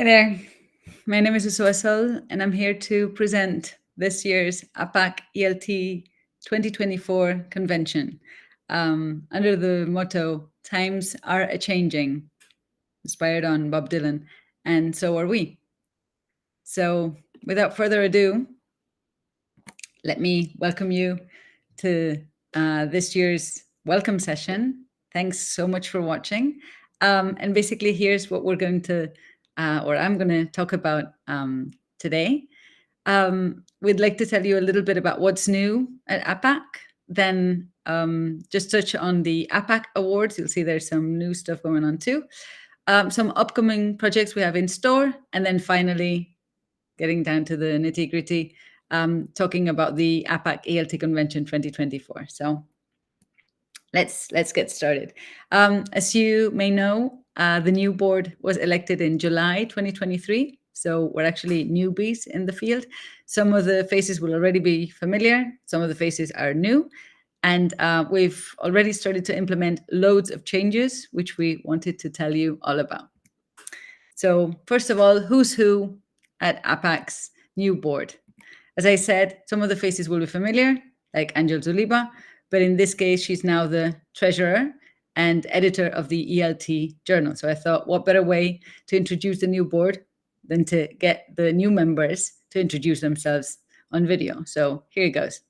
there, my name is Usuasol, and I'm here to present this year's APAC ELT 2024 convention under the motto, "Times are a-changing," inspired on Bob Dylan, and so are we. So without further ado, let me welcome you to this year's welcome session. Thanks so much for watching. And basically, here's what we're going to, or I'm going to talk about today. We'd like to tell you a little bit about what's new at APAC, then just touch on the APAC Awards. You'll see there's some new stuff going on too. Some upcoming projects we have in store, and then finally, getting down to the nitty-gritty, talking about the APAC ELT Convention 2024. So let's get started. As you may know, the new board was elected in July 2023. So we're actually newbies in the field. Some of the faces will already be familiar. Some of the faces are new. And we've already started to implement loads of changes, which we wanted to tell you all about. So first of all, who's who at APAC's new board? As I said, some of the faces will be familiar, like Angel Zuliba, but in this case, she's now the treasurer and editor of the ELT Journal. So I thought, what better way to introduce the new board than to get the new members to introduce themselves on video. So here it goes.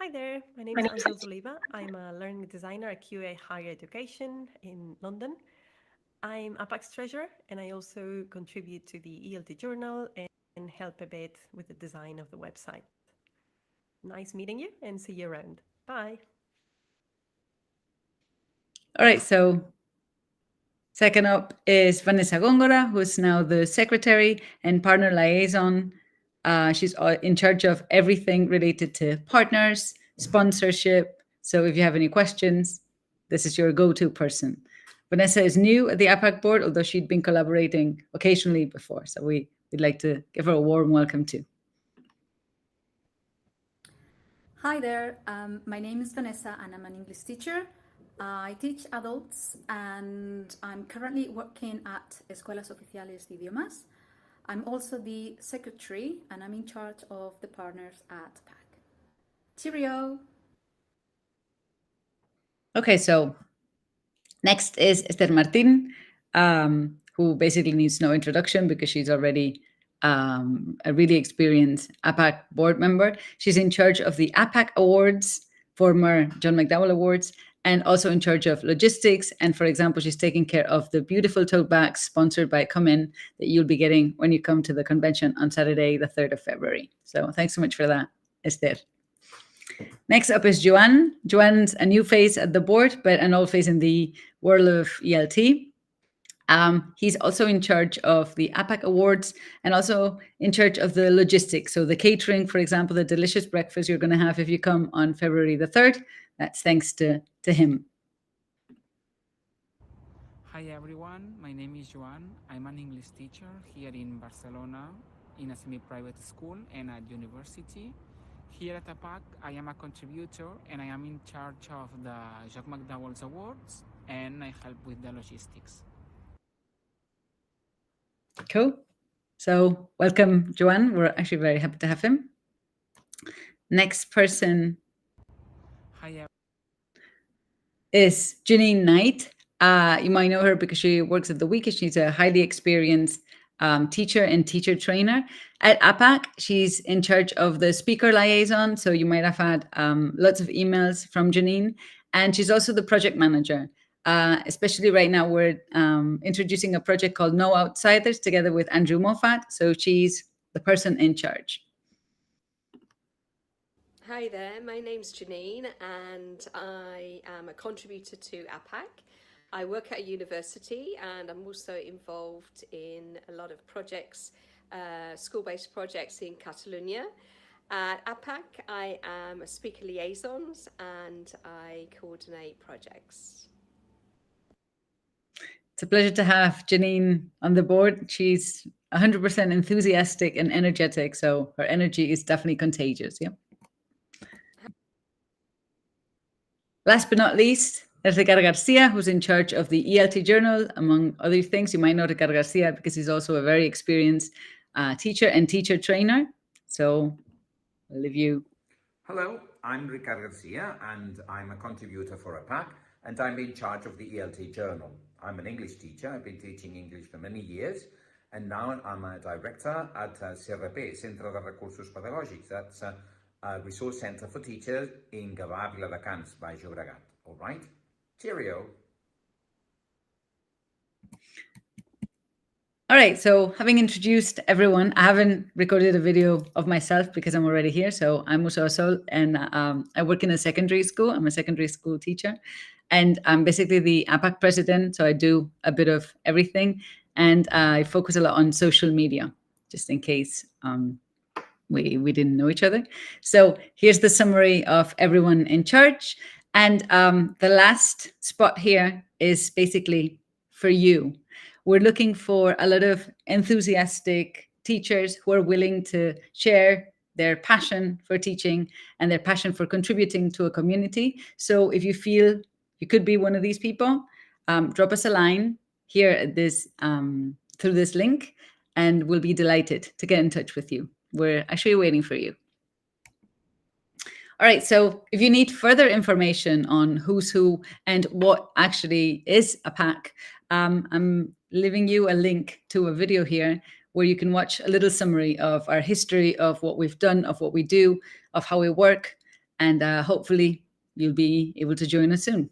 Hi there, my name is Angel Zuliba. I'm a learning designer at QA Higher Education in London. I'm APAC's treasurer, and I also contribute to the ELT Journal and help a bit with the design of the website. Nice meeting you, and see you around. Bye. All right, so second up is Vanessa Góngora, who's now the secretary and partner liaison. She's in charge of everything related to partners, sponsorship. So if you have any questions, this is your go-to person. Vanessa is new at the APAC board, although she'd been collaborating occasionally before. So we'd like to give her a warm welcome too. Hi there, my name is Vanessa and I'm an English teacher. I teach adults and I'm currently working at Escuelas Oficiales de Idiomas. I'm also the secretary and I'm in charge of the partners at APAC. Cheerio! Okay, so next is Esther Martin, who basically needs no introduction because she's already a really experienced APAC board member. She's in charge of the APAC Awards, former John McDowell Awards, and also in charge of logistics. And for example, she's taking care of the beautiful tote bags sponsored by Come In that you'll be getting when you come to the convention on Saturday, the 3rd of February. So thanks so much for that, Esther. Next up is Joan. Joan's a new face at the board, but an old face in the world of ELT. He's also in charge of the APAC Awards and also in charge of the logistics. So the catering, for example, the delicious breakfast you're going to have if you come on February the 3rd, that's thanks to him. Hi everyone, my name is Joan. I'm an English teacher here in Barcelona in a semi-private school and at university. Here at APAC, I am a contributor and I am in charge of the John McDowell Awards and I help with the logistics. Cool. So welcome, Joan. We're actually very happy to have him. Next person is Janine Knight. You might know her because she works at the Week. She's a highly experienced teacher and teacher trainer. At APAC, she's in charge of the speaker liaison. So you might have had lots of emails from Janine. And she's also the project manager. Especially right now, we're introducing a project called No Outsiders together with Andrew Moffat. So she's the person in charge. Hi there, my name's Janine and I am a contributor to APAC. I work at a university and I'm also involved in a lot of projects, school-based projects in Catalonia. At APAC, I am a speaker liaison and I coordinate projects. It's a pleasure to have Janine on the board. She's 100% enthusiastic and energetic, so her energy is definitely contagious. Yeah. Last but not least, There's Ricardo Garcia, who's in charge of the ELT Journal, among other things. You might know Ricardo Garcia because he's also a very experienced teacher and teacher trainer. So I'll leave you. Hello, I'm Ricardo Garcia, and I'm a contributor for APAC, and I'm in charge of the ELT Journal. I'm an English teacher. I've been teaching English for many years, and now I'm a director at CRP, Centre de Recursos Pedagògics. That's a resource centre for teachers in Gavà, Viladecans, by Llobregat. All right? Cheerio. All right, so having introduced everyone, I haven't recorded a video of myself because I'm already here. So I'm Musa Sol, and I work in a secondary school. I'm a secondary school teacher, and I'm basically the APAC president. So I do a bit of everything, and I focus a lot on social media, just in case we didn't know each other. So here's the summary of everyone in charge. And the last spot here is basically for you. We're looking for a lot of enthusiastic teachers who are willing to share their passion for teaching and their passion for contributing to a community. So if you feel you could be one of these people, drop us a line here at this through this link, and we'll be delighted to get in touch with you. We're actually waiting for you. All right, so if you need further information on who's who and what actually is APAC, I'm leaving you a link to a video here where you can watch a little summary of our history, of what we've done, of what we do, of how we work, and hopefully you'll be able to join us soon.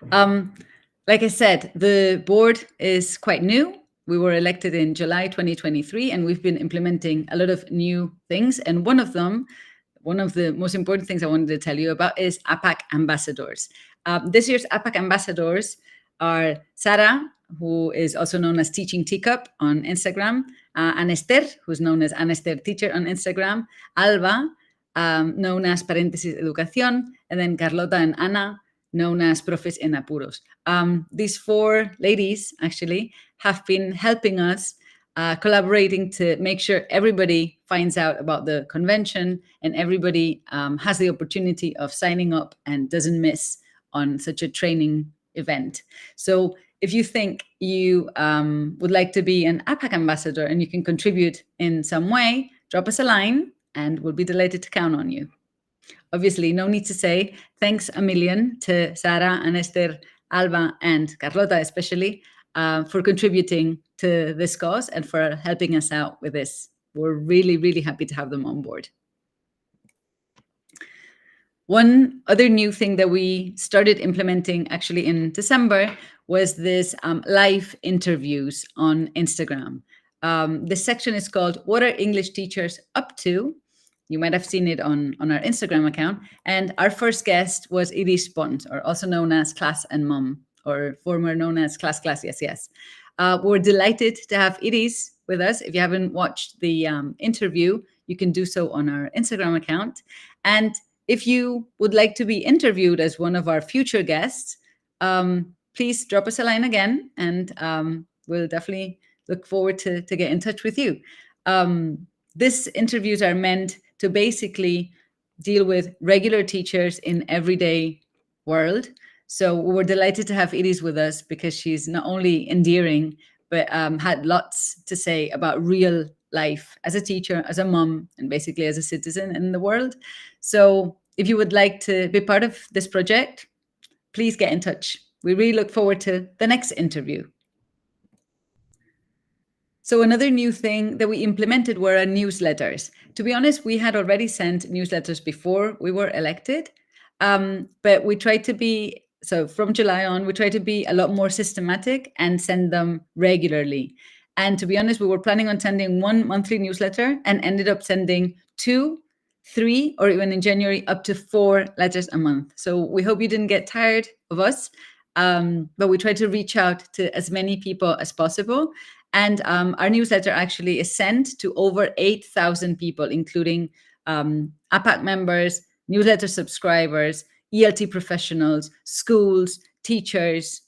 Like I said, the board is quite new. We were elected in July 2023, and we've been implementing a lot of new things. And one of the most important things I wanted to tell you about is APAC Ambassadors. This year's APAC Ambassadors are Sara, who is also known as Teaching Teacup on Instagram, Anester, who's known as Anester Teacher on Instagram, Alba, known as Paréntesis Educación, and then Carlota and Ana, known as Profes en Apuros. These four ladies actually have been helping us, collaborating to make sure everybody finds out about the convention and everybody has the opportunity of signing up and doesn't miss on such a training event. So if you think you would like to be an APAC ambassador and you can contribute in some way, drop us a line and we'll be delighted to count on you. Obviously, no need to say thanks a million to Sara, Anester, Alba, and Carlota especially for contributing to this cause and for helping us out with this. We're really, really happy to have them on board. One other new thing that we started implementing actually in December was this live interviews on Instagram. This section is called What Are English Teachers Up To? You might have seen it on our Instagram account. And our first guest was Iris Pont, or also known as Class and Mom, or former known as Class, Yes, Yes. We're delighted to have Iris with us. If you haven't watched the interview, you can do so on our Instagram account. And if you would like to be interviewed as one of our future guests, please drop us a line again, and we'll definitely look forward to get in touch with you. These interviews are meant to basically deal with regular teachers in everyday world. So we were delighted to have Iris with us because she's not only endearing, but had lots to say about real life as a teacher, as a mom, and basically as a citizen in the world. So if you would like to be part of this project, please get in touch. We really look forward to the next interview. So another new thing that we implemented were our newsletters. To be honest, we had already sent newsletters before we were elected, but we tried to be, so from July on, we tried to be a lot more systematic and send them regularly. And to be honest, we were planning on sending one monthly newsletter and ended up sending 2, 3, or even in January, up to 4 letters a month. So we hope you didn't get tired of us, but we tried to reach out to as many people as possible. And our newsletter actually is sent to over 8,000 people, including APAC members, newsletter subscribers, ELT professionals, schools, teachers,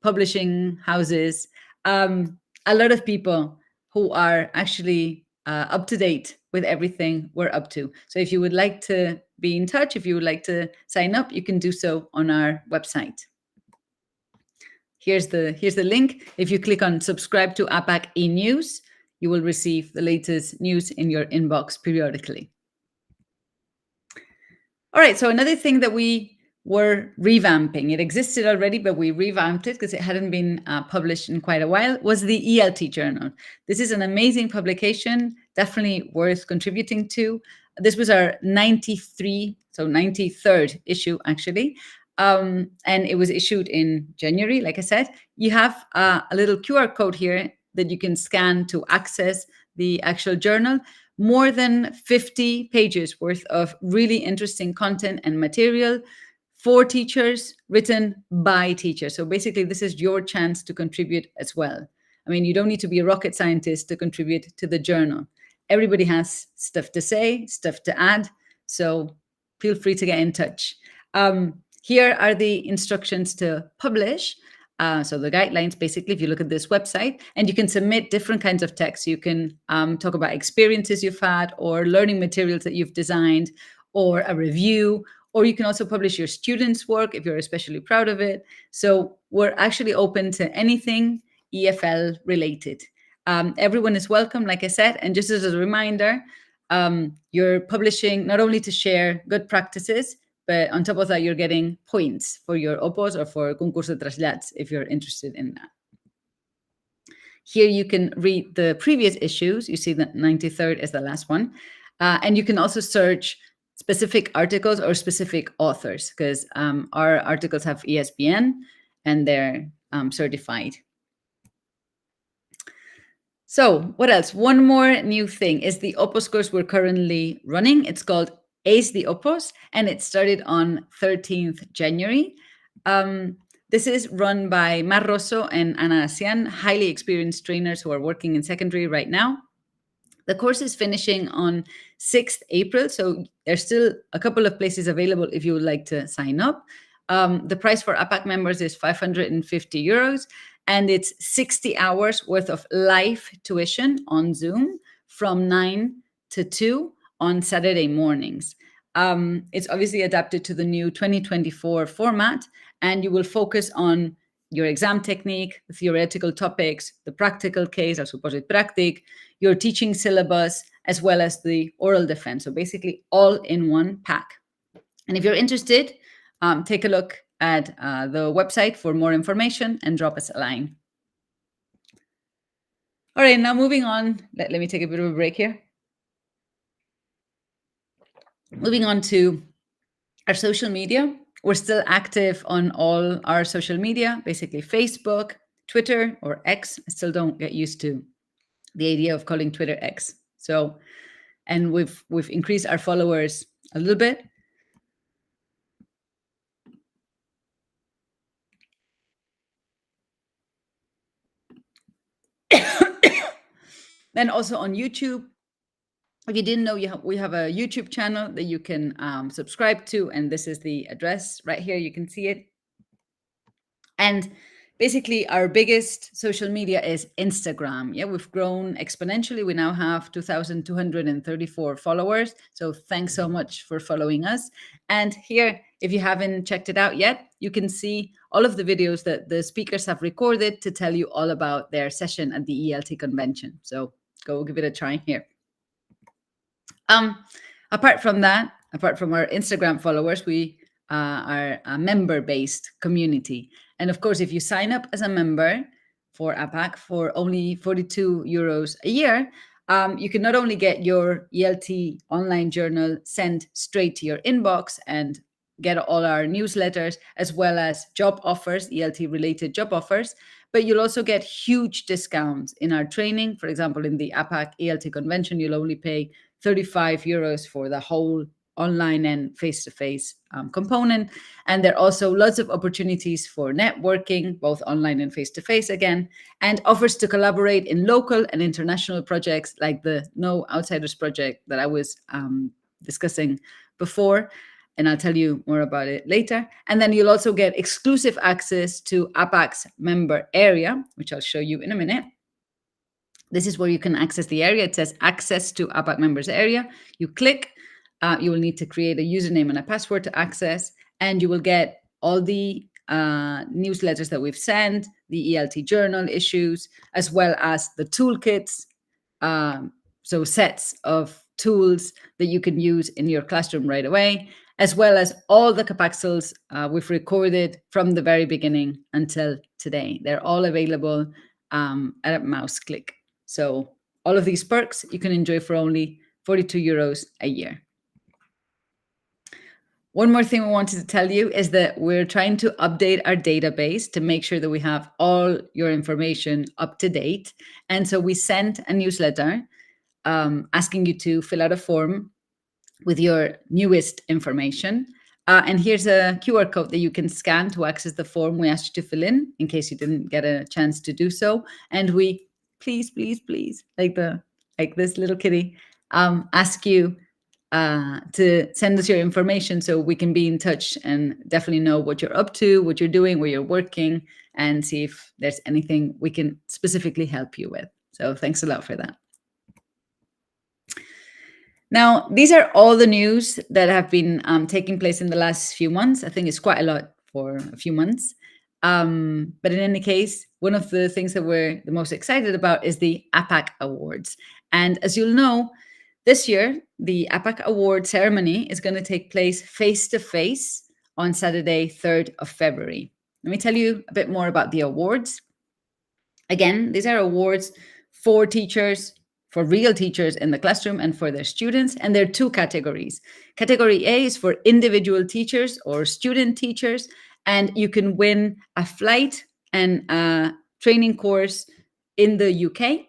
publishing houses, a lot of people who are actually up to date with everything we're up to. So if you would like to be in touch, if you would like to sign up, you can do so on our website. Here's the link. If you click on subscribe to APAC e-news, you will receive the latest news in your inbox periodically. All right, so another thing that we were revamping, it existed already, but we revamped it because it hadn't been published in quite a while, was the ELT Journal. This is an amazing publication, definitely worth contributing to. This was our 93rd issue, actually. And it was issued in January, like I said. You have a little QR code here that you can scan to access the actual journal. More than 50 pages worth of really interesting content and material for teachers, written by teachers. So basically, this is your chance to contribute as well. I mean, you don't need to be a rocket scientist to contribute to the journal. Everybody has stuff to say, stuff to add. So feel free to get in touch. Here are the instructions to publish. So the guidelines, basically, if you look at this website, and you can submit different kinds of text. You can talk about experiences you've had or learning materials that you've designed or a review, or you can also publish your students' work if you're especially proud of it. So we're actually open to anything EFL related. Everyone is welcome, like I said, and just as a reminder, you're publishing not only to share good practices, but on top of that, you're getting points for your OPOS or for concurso de trasllats if you're interested in that. Here you can read the previous issues. You see that 93rd is the last one. And you can also search specific articles or specific authors, because our articles have ESPN and they're certified. So what else? One more new thing is the OPOS course we're currently running. It's called Ace the OPOS, and it started on 13th January. This is run by Mar Rosso and Ana Asian, highly experienced trainers who are working in secondary right now. The course is finishing on 6th April, so there's still a couple of places available if you would like to sign up. The price for APAC members is 550 euros, and it's 60 hours worth of live tuition on Zoom from 9 to 2 on Saturday mornings. It's obviously adapted to the new 2024 format, and you will focus on your exam technique, the theoretical topics, the practical case, el supòsit pràctic, your teaching syllabus, as well as the oral defense. So basically all in one pack. And if you're interested, take a look at the website for more information and drop us a line. All right, now moving on. Let me take a bit of a break here. Moving on to our social media. We're still active on all our social media, basically Facebook, Twitter, or X. I still don't get used to the idea of calling Twitter X. So, and we've increased our followers a little bit. Then also on YouTube. If you didn't know, we have a YouTube channel that you can subscribe to, and this is the address right here. You can see it. And basically, our biggest social media is Instagram. Yeah, we've grown exponentially. We now have 2,234 followers. So thanks so much for following us. And here, if you haven't checked it out yet, you can see all of the videos that the speakers have recorded to tell you all about their session at the ELT convention. So go give it a try here. Apart from that, apart from our Instagram followers, we are a member-based community. And of course, if you sign up as a member for APAC for only 42 euros a year, you can not only get your ELT online journal sent straight to your inbox and get all our newsletters, as well as job offers, ELT-related job offers, but you'll also get huge discounts in our training. For example, in the APAC ELT Convention, you'll only pay 35 euros for the whole online and face-to-face component. And there are also lots of opportunities for networking, both online and face-to-face again, and offers to collaborate in local and international projects like the No Outsiders project that I was discussing before. And I'll tell you more about it later. And then you'll also get exclusive access to APAC's member area, which I'll show you in a minute. This is where you can access the area. It says access to APAC members area. You click, you will need to create a username and a password to access, and you will get all the newsletters that we've sent, the ELT Journal issues, as well as the toolkits, so sets of tools that you can use in your classroom right away, as well as all the capsules we've recorded from the very beginning until today. They're all available at a mouse click. So all of these perks you can enjoy for only 42 euros a year. One more thing we wanted to tell you is that we're trying to update our database to make sure that we have all your information up to date. And so we sent a newsletter asking you to fill out a form with your newest information. And here's a QR code that you can scan to access the form we asked you to fill in case you didn't get a chance to do so. And we please, like this little kitty, ask you to send us your information so we can be in touch and definitely know what you're up to, what you're doing, where you're working, and see if there's anything we can specifically help you with. So thanks a lot for that. Now, these are all the news that have been taking place in the last few months. I think it's quite a lot for a few months. But in any case, one of the things that we're the most excited about is the APAC Awards. And as you'll know, this year, the APAC Award ceremony is going to take place face-to-face on Saturday, 3rd of February. Let me tell you a bit more about the awards. Again, these are awards for teachers, for real teachers in the classroom and for their students. And there are two categories. Category A is for individual teachers or student teachers, and you can win a flight and a training course in the UK,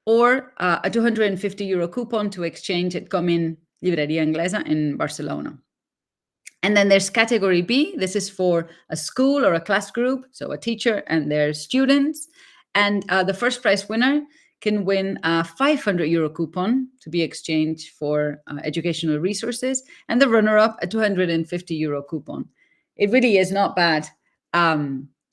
or a 250 euro coupon to exchange at Comin Libreria Inglesa in Barcelona. And then there's category B. This is for a school or a class group, so a teacher and their students. And the first prize winner can win a 500 euro coupon to be exchanged for educational resources, and the runner-up a 250 euro coupon. It really is not bad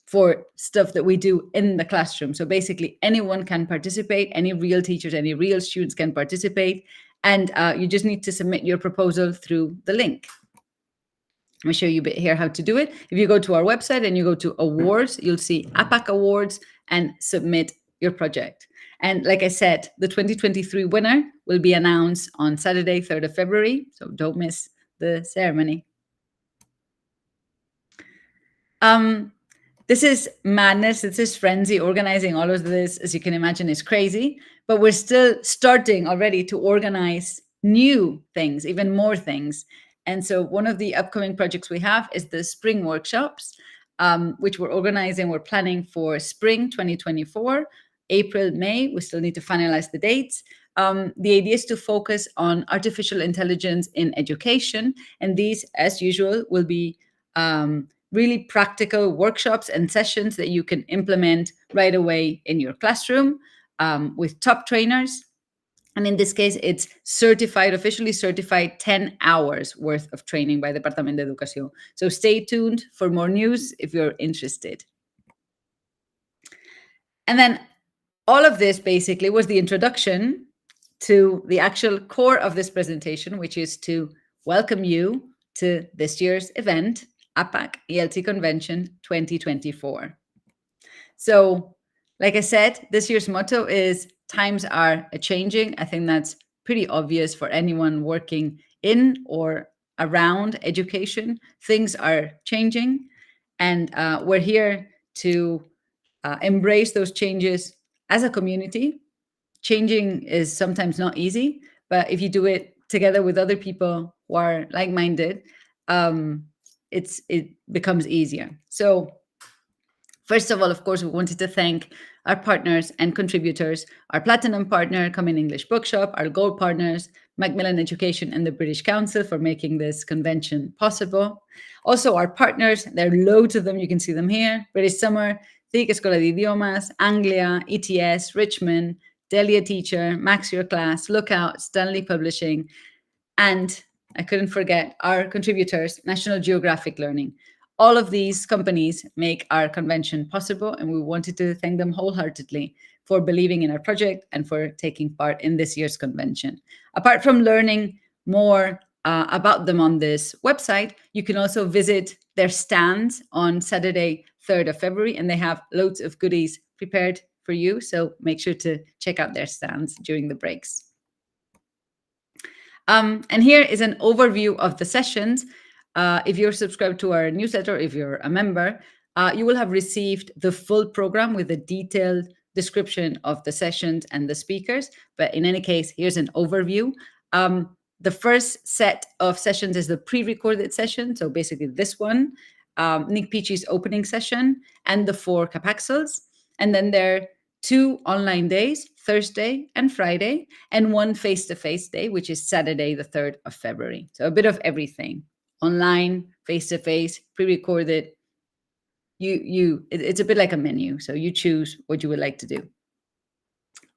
for stuff that we do in the classroom. So basically anyone can participate, any real teachers, any real students can participate, and you just need to submit your proposal through the link. Let me show you a bit here how to do it. If you go to our website and you go to awards, you'll see APAC Awards and submit your project. And like I said, the 2023 winner will be announced on Saturday, 3rd of February. So don't miss the ceremony. This is madness. This is frenzy. Organizing all of this, as you can imagine, is crazy. But we're still starting already to organize new things, even more things. And so one of the upcoming projects we have is the spring workshops, which we're organizing. We're planning for spring 2024. April, May, we still need to finalize the dates. The idea is to focus on artificial intelligence in education. And these, as usual, will be really practical workshops and sessions that you can implement right away in your classroom with top trainers. And in this case, it's certified, officially certified 10 hours worth of training by the Departamento de Educación. So stay tuned for more news if you're interested. And then all of this basically was the introduction to the actual core of this presentation, which is to welcome you to this year's event, APAC ELT Convention 2024. So, like I said, this year's motto is times are a-changing. I think that's pretty obvious for anyone working in or around education. Things are changing, and we're here to embrace those changes as a community. Changing is sometimes not easy, but if you do it together with other people who are like-minded, it becomes easier. So first of all, of course, we wanted to thank our partners and contributors, our platinum partner, Common English Bookshop, our gold partners, Macmillan Education and the British Council for making this convention possible. Also our partners, there are loads of them, you can see them here, British Summer, TIC Escola de Idiomas, Anglia, ETS, Richmond, Delia Teacher, Max Your Class, Lookout, Stanley Publishing, and I couldn't forget our contributors, National Geographic Learning. All of these companies make our convention possible, and we wanted to thank them wholeheartedly for believing in our project and for taking part in this year's convention. Apart from learning more about them on this website, you can also visit their stands on Saturday, 3rd of February, and they have loads of goodies prepared for you. So make sure to check out their stands during the breaks. And here is an overview of the sessions. If you're subscribed to our newsletter, if you're a member, you will have received the full program with a detailed description of the sessions and the speakers. But in any case, here's an overview. The first set of sessions is the pre-recorded session. So basically this one, Nick Peachy's opening session, and the 4 capexels. And then there are 2 online days, Thursday and Friday, and 1 face-to-face day, which is Saturday, the 3rd of February. So a bit of everything. Online, face-to-face, pre-recorded. It's a bit like a menu. So you choose what you would like to do.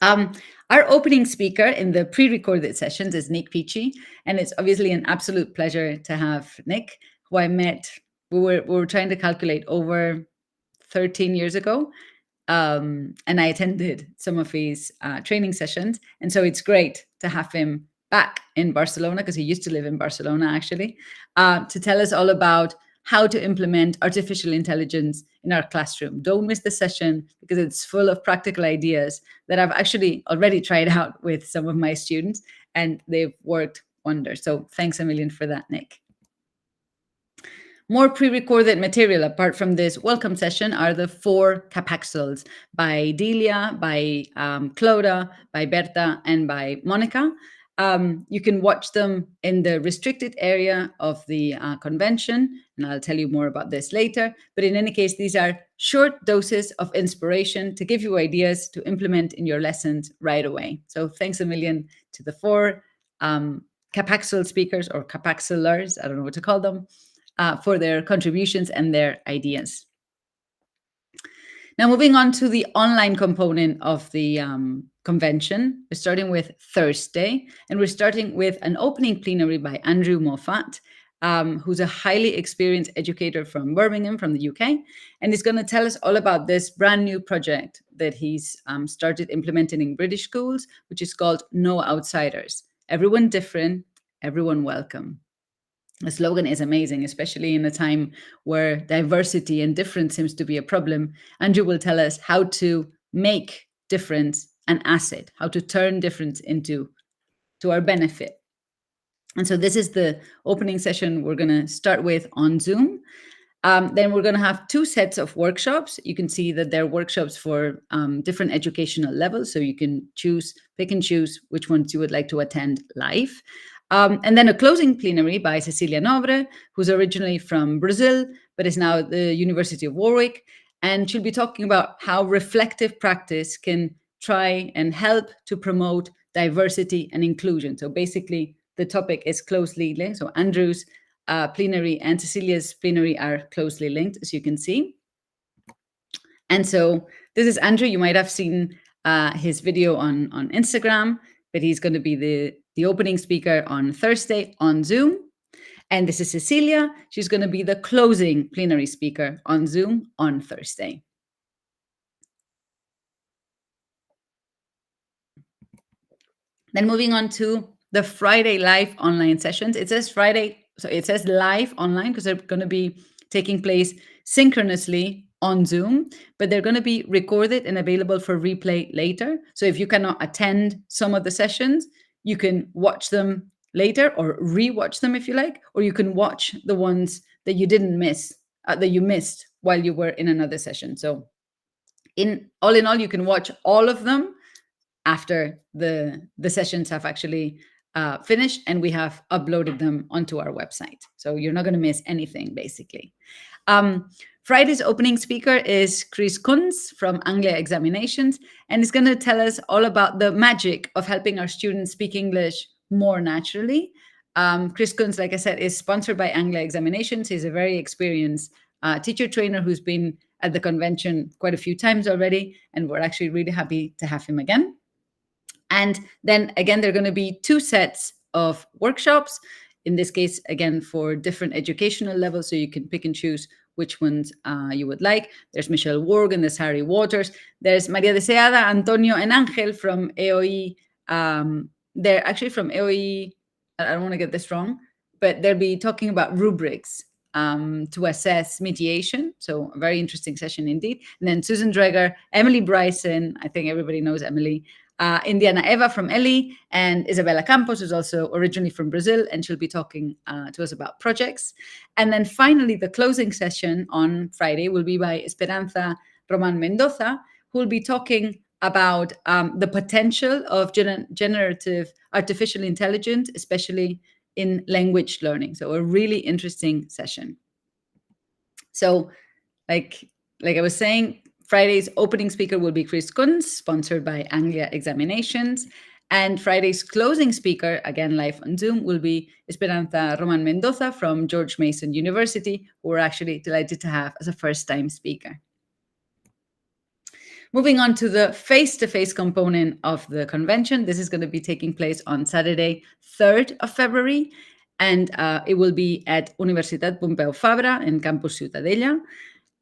Our opening speaker in the pre-recorded sessions is Nick Peachy, and it's obviously an absolute pleasure to have Nick, who I met, we were trying to calculate over 13 years ago, and I attended some of his training sessions, and so it's great to have him back in Barcelona, because he used to live in Barcelona actually, to tell us all about how to implement artificial intelligence in our classroom. Don't miss the session, because it's full of practical ideas that I've actually already tried out with some of my students, and they've worked wonders. So thanks a million for that, Nick. More pre-recorded material apart from this welcome session are the 4 capexels by Delia, by Clodagh, by Berta, and by Monica. You can watch them in the restricted area of the convention, and I'll tell you more about this later. But in any case, these are short doses of inspiration to give you ideas to implement in your lessons right away. So thanks a million to the 4 capexel speakers, or capexelers, I don't know what to call them, for their contributions and their ideas. Now, moving on to the online component of the convention, we're starting with Thursday, and we're starting with an opening plenary by Andrew Moffat, who's a highly experienced educator from Birmingham, from the UK, and he's going to tell us all about this brand new project that he's started implementing in British schools, which is called No Outsiders. Everyone different, everyone welcome. The slogan is amazing, especially in a time where diversity and difference seems to be a problem. Andrew will tell us how to make difference an asset, how to turn difference to our benefit. And so this is the opening session we're going to start with on Zoom. Then we're going to have 2 sets of workshops. You can see that they're workshops for different educational levels, so you can pick and choose which ones you would like to attend live. And then a closing plenary by Cecilia Nobre, who's originally from Brazil, but is now at the University of Warwick. And she'll be talking about how reflective practice can try and help to promote diversity and inclusion. So basically, the topic is closely linked. So Andrew's plenary and Cecilia's plenary are closely linked, as you can see. And so this is Andrew. You might have seen his video on Instagram, but he's going to be the opening speaker on Thursday on Zoom. And this is Cecilia. She's going to be the closing plenary speaker on Zoom on Thursday. Then moving on to the Friday live online sessions. It says Friday, so it says live online because they're going to be taking place synchronously on Zoom, but they're going to be recorded and available for replay later. So if you cannot attend some of the sessions, you can watch them later or re-watch them if you like, or you can watch the ones that you didn't miss, that you missed while you were in another session. So in all, you can watch all of them after the sessions have actually finished and we have uploaded them onto our website. So you're not going to miss anything, basically. Friday's opening speaker is Chris Kunz from Anglia Examinations, and he's going to tell us all about the magic of helping our students speak English more naturally. Chris Kunz, like I said, is sponsored by Anglia Examinations. He's a very experienced teacher trainer who's been at the convention quite a few times already, and we're actually really happy to have him again. And then again, there are going to be 2 sets of workshops, in this case, again, for different educational levels, so you can pick and choose which ones you would like. There's Michelle Worgan, there's Harry Waters, there's Maria Deseada, Antonio, and Angel from AOE. They're actually from AOE, I don't want to get this wrong, but they'll be talking about rubrics to assess mediation. So a very interesting session indeed. And then Susan Dreger, Emily Bryson, I think everybody knows Emily, Indiana Eva from Ellie, and Isabella Campos, who's also originally from Brazil, and she'll be talking to us about projects. And then finally, the closing session on Friday will be by Esperanza Roman Mendoza, who will be talking about the potential of generative artificial intelligence, especially in language learning. So a really interesting session. So like I was saying, Friday's opening speaker will be Chris Kunz, sponsored by Anglia Examinations. And Friday's closing speaker, again live on Zoom, will be Esperanza Roman Mendoza from George Mason University, who we're actually delighted to have as a first-time speaker. Moving on to the face-to-face component of the convention, this is going to be taking place on Saturday, 3rd of February, and it will be at Universitat Pompeu Fabra in Campus Ciutadella.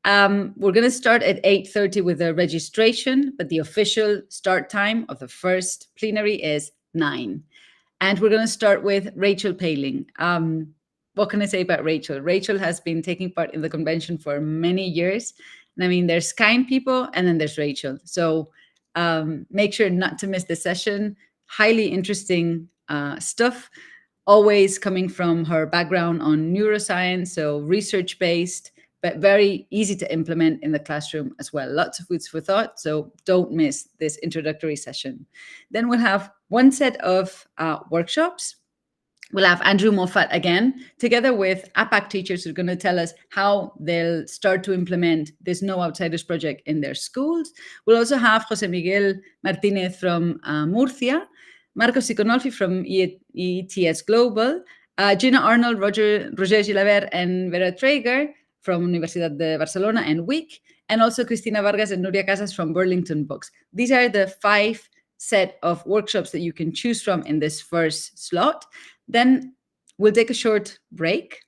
We're going to start at 8:30 with the registration, but the official start time of the first plenary is 9. And we're going to start with Rachel Paling. What can I say about Rachel? Rachel has been taking part in the convention for many years. And I mean, there's kind people, and then there's Rachel. So make sure not to miss the session. Highly interesting stuff, always coming from her background on neuroscience, so research-based, but very easy to implement in the classroom as well. Lots of foods for thought, so don't miss this introductory session. Then we'll have one set of workshops. We'll have Andrew Moffat again, together with APAC teachers who are going to tell us how they'll start to implement this No Outsiders project in their schools. We'll also have José Miguel Martínez from Murcia, Marcos Iconolfi from ETS Global, Gina Arnold, Roger Gilabert, and Vera Traeger from Universidad de Barcelona and WIC, and also Cristina Vargas and Nuria Casas from Burlington Books. These are the 5 set of workshops that you can choose from in this first slot. Then we'll take a short break,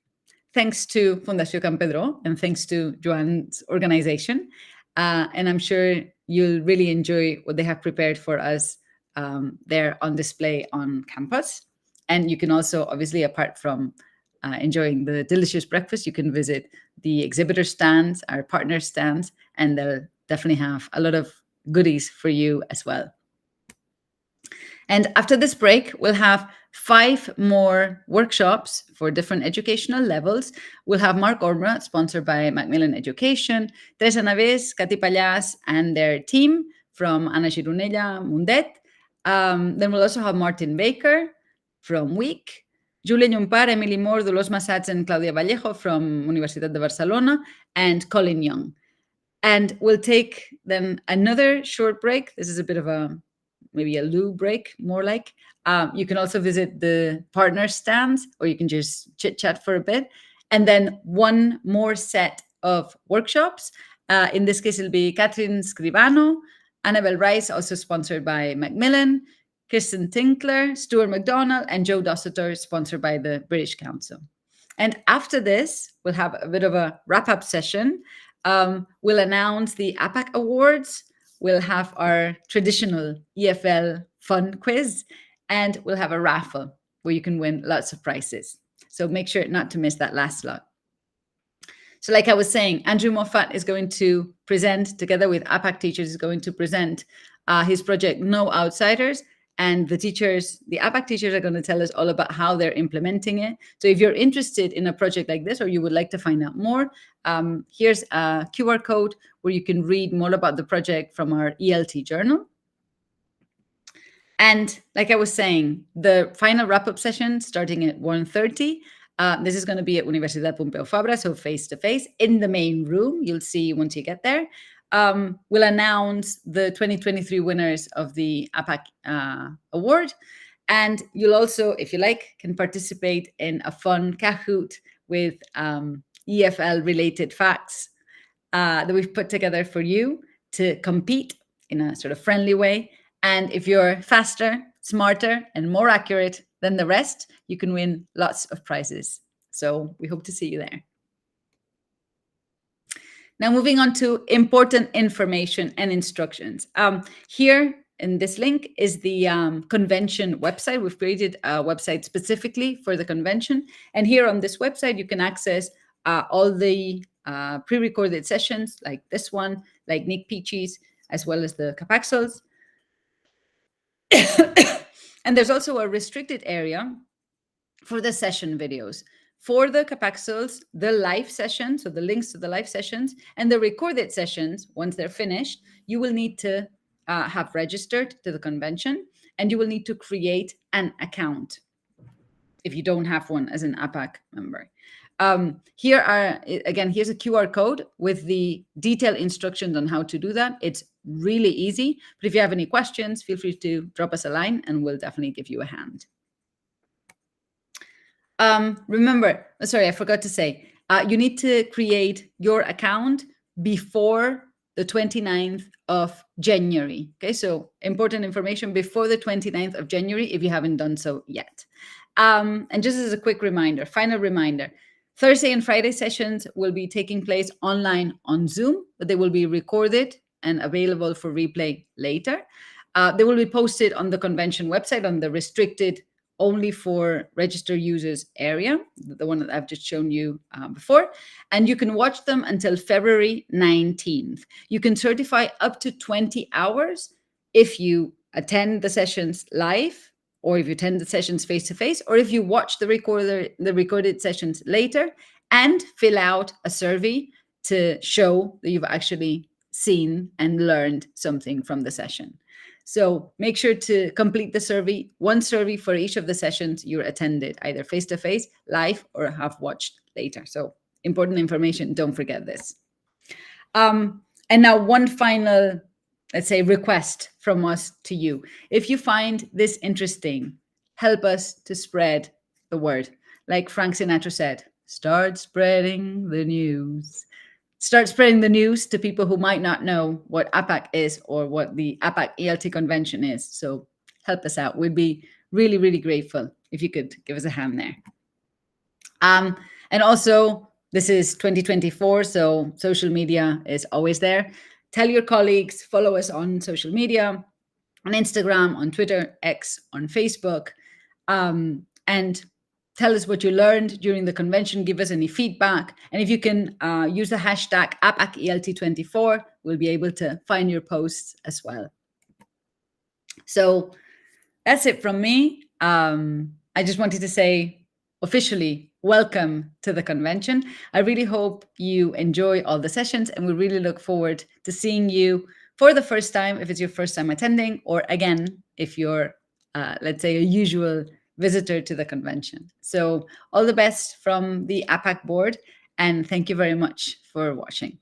thanks to Fundació Can Pedro and thanks to Joan's organization. And I'm sure you'll really enjoy what they have prepared for us there on display on campus. And you can also, obviously, apart from enjoying the delicious breakfast, you can visit the exhibitor stands, our partner stands, and they'll definitely have a lot of goodies for you as well. And after this break, we'll have 5 more workshops for different educational levels. We'll have Mark Ormra, sponsored by Macmillan Education, Teresa Naves, Katy Pallas, and their team from Ana Gironella Mundet. Then we'll also have Martin Baker from WIC, Julia Nyumpar, Emily Moore, Dolors Massats, and Claudia Vallejo from Universitat de Barcelona, and Colin Young. And we'll take then another short break. This is a bit of maybe a loo break, more like. You can also visit the partner stands, or you can just chit chat for a bit. And then one more set of workshops. In this case, it'll be Catherine Scribano, Annabelle Rice, also sponsored by Macmillan, Kirsten Tinkler, Stuart McDonald, and Joe Dossiter, sponsored by the British Council. And after this, we'll have a bit of a wrap-up session. We'll announce the APAC Awards. We'll have our traditional EFL fun quiz, and we'll have a raffle where you can win lots of prizes. So make sure not to miss that last slot. So like I was saying, Andrew Moffat is going to present, together with APAC teachers, is going to present his project No Outsiders. And the APAC teachers are going to tell us all about how they're implementing it. So if you're interested in a project like this, or you would like to find out more, here's a QR code where you can read more about the project from our ELT Journal. And like I was saying, the final wrap-up session starting at 1:30. This is going to be at Universitat Pompeu Fabra, so face-to-face in the main room. You'll see once you get there. We'll announce the 2023 winners of the APAC Award. And you'll also, if you like, can participate in a fun Kahoot with EFL-related facts that we've put together for you to compete in a sort of friendly way. And if you're faster, smarter, and more accurate than the rest, you can win lots of prizes. So we hope to see you there. Now moving on to important information and instructions. Here in this link is the convention website. We've created a website specifically for the convention. And here on this website, you can access all the pre-recorded sessions like this one, like Nick Peachy's, as well as the Capacels. And there's also a restricted area for the session videos. For the Capacels, the live sessions, so the links to the live sessions, and the recorded sessions, once they're finished, you will need to have registered to the convention, and you will need to create an account if you don't have one as an APAC member. Here's a QR code with the detailed instructions on how to do that. It's really easy, but if you have any questions, feel free to drop us a line and we'll definitely give you a hand. Remember, sorry, I forgot to say, you need to create your account before the 29th of January. Okay, so important information before the 29th of January if you haven't done so yet. And just as a quick reminder, final reminder, Thursday and Friday sessions will be taking place online on Zoom, but they will be recorded and available for replay later. They will be posted on the convention website on the restricted only for registered users area, the one that I've just shown you before. And you can watch them until February 19th. You can certify up to 20 hours if you attend the sessions live, or if you attend the sessions face-to-face, or if you watch the recorded sessions later and fill out a survey to show that you've actually seen and learned something from the session. So make sure to complete the survey, one survey for each of the sessions you attended, either face-to-face, live, or have watched later. So important information, don't forget this. And now one final, let's say, request from us to you. If you find this interesting, help us to spread the word. Like Frank Sinatra said, start spreading the news. Start spreading the news to people who might not know what APAC is or what the APAC ELT Convention is. So help us out. We'd be really, really grateful if you could give us a hand there. And also, this is 2024, so social media is always there. Tell your colleagues, follow us on social media, on Instagram, on Twitter, X, on Facebook, and tell us what you learned during the convention. Give us any feedback. And if you can use the hashtag APAC ELT24, we'll be able to find your posts as well. So that's it from me. I just wanted to say officially, welcome to the convention. I really hope you enjoy all the sessions, and we really look forward to seeing you for the first time, if it's your first time attending, or again, if you're, let's say, a usual visitor to the convention. So all the best from the APAC board, and thank you very much for watching.